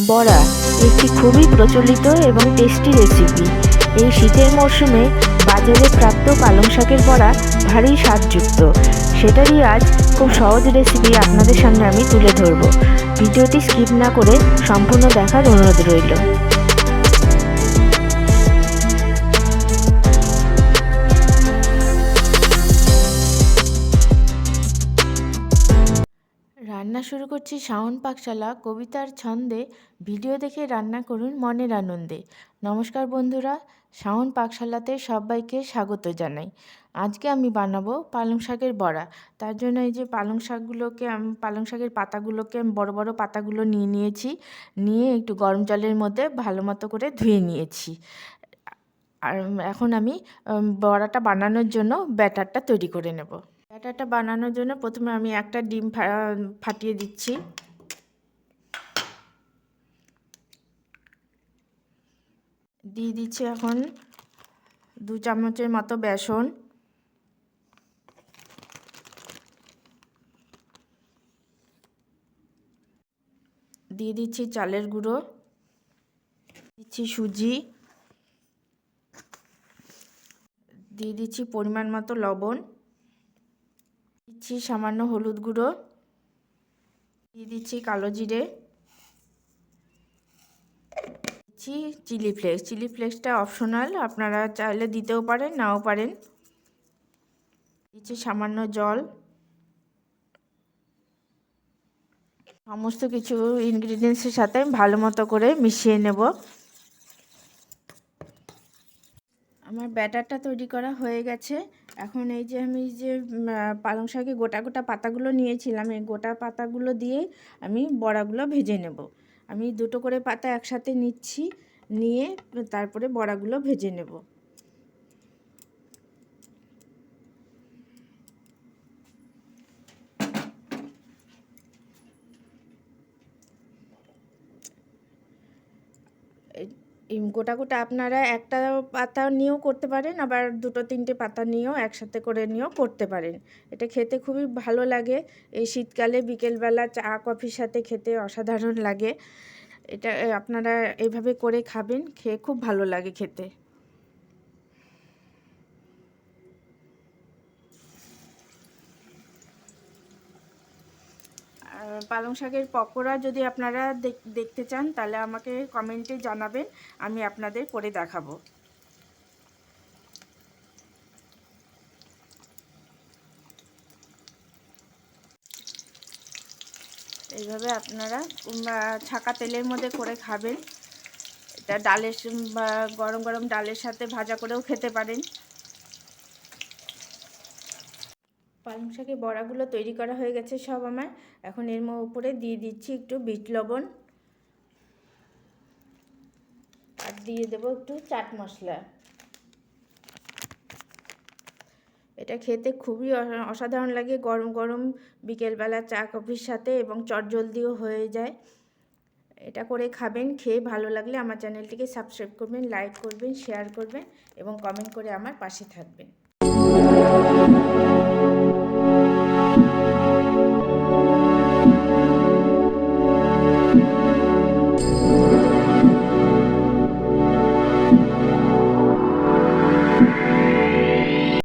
বড়া একটি খুবই প্রচলিত এবং টেস্টি রেসিপি। এই শীতের মরশুমে বাজারে প্রাপ্ত পালং শাকের বড়া ভারী স্বাদযুক্ত। সেটারই আজ খুব সহজ রেসিপি আপনাদের সামনে আমি তুলে ধরব। ভিডিওটি স্কিপ না করে সম্পূর্ণ দেখার অনুরোধ রইল। রান্না শুরু করছি শাওন পাকশালা কবিতার ছন্দে। ভিডিও দেখে রান্না করুন মনের আনন্দে। নমস্কার বন্ধুরা, শাওন পাকশালাতে সবাইকে স্বাগত জানাই। আজকে আমি বানাবো পালং শাকের বড়া। তার জন্য এই যে পালং শাকের পাতাগুলোকে আমি বড় বড় পাতাগুলো নিয়েছি। নিয়ে একটু গরম জলের মধ্যে ভালো মতো করে ধুয়ে নিয়েছি। আর এখন আমি বড়াটা বানানোর জন্য ব্যাটারটা তৈরি করে নেব। ব্যাটারটা বানানোর জন্য প্রথমে আমি একটা ডিম ফাটিয়ে দিচ্ছি। দিয়ে দিচ্ছি এখন 2 চামচের মতো বেসন। দিয়ে দিচ্ছি চালের গুঁড়ো, দিচ্ছি সুজি, দিয়ে দিচ্ছি পরিমাণ মতো লবণ, দিচ্ছি সামান্য হলুদ গুঁড়ো, দিয়ে দিচ্ছি কালো জিরে, দিচ্ছি চিলি ফ্লেক্স। চিলি ফ্লেক্সটা অপশনাল, আপনারা চাইলে দিতেও পারেন নাও পারেন। দিচ্ছি সামান্য জল। সমস্ত কিছু ইনগ্রিডিয়েন্টসের সাথে ভালো মতো করে মিশিয়ে নেব। আমার ব্যাটারটা তৈরি করা হয়ে গেছে। এখন এই যে আমি যে পালং শাকে গোটা গোটা পাতাগুলো নিয়েছিলাম, এই গোটা পাতাগুলো দিয়ে আমি বড়াগুলো ভেজে নেব। আমি 2টো করে পাতা একসাথে নিচ্ছি, নিয়ে তারপরে বড়াগুলো ভেজে নেব। এই গোটা গোটা আপনারা একটা পাতা নিয়েও করতে পারেন, আবার 2-3টে পাতা নিয়েও একসাথে করে নিয়েও করতে পারেন। এটা খেতে খুবই ভালো লাগে। এই শীতকালে বিকেলবেলা চা কফির সাথে খেতে অসাধারণ লাগে। এটা আপনারা এইভাবে করে খাবেন, খেয়ে খুব ভালো লাগে খেতে। পালং শাকের পকোড়া যদি আপনারা দেখতে চান তাহলে আমাকে কমেন্টে জানাবেন, আমি আপনাদের করে দেখাবো। এইভাবে আপনারা ছাঁকা তেলের মধ্যে করে খাবেন। এটা গরম গরম ডালের সাথে ভাজা করেও খেতে পারেন। পালং শাকের বড়াগুলো তৈরি করা হয়ে গেছে সব আমার। এখন এর উপরে দিয়ে দিচ্ছি একটু বিট লবণ, আর দিয়ে দেবো একটু চাট মশলা। এটা খেতে খুবই অসাধারণ লাগে গরম গরম বিকেলবেলা চা কফির সাথে, এবং চটজলদিও হয়ে যায়। এটা করে খাবেন, খেয়ে ভালো লাগলে আমার চ্যানেলটিকে সাবস্ক্রাইব করবেন, লাইক করবেন, শেয়ার করবেন এবং কমেন্ট করে আমার পাশে থাকবেন।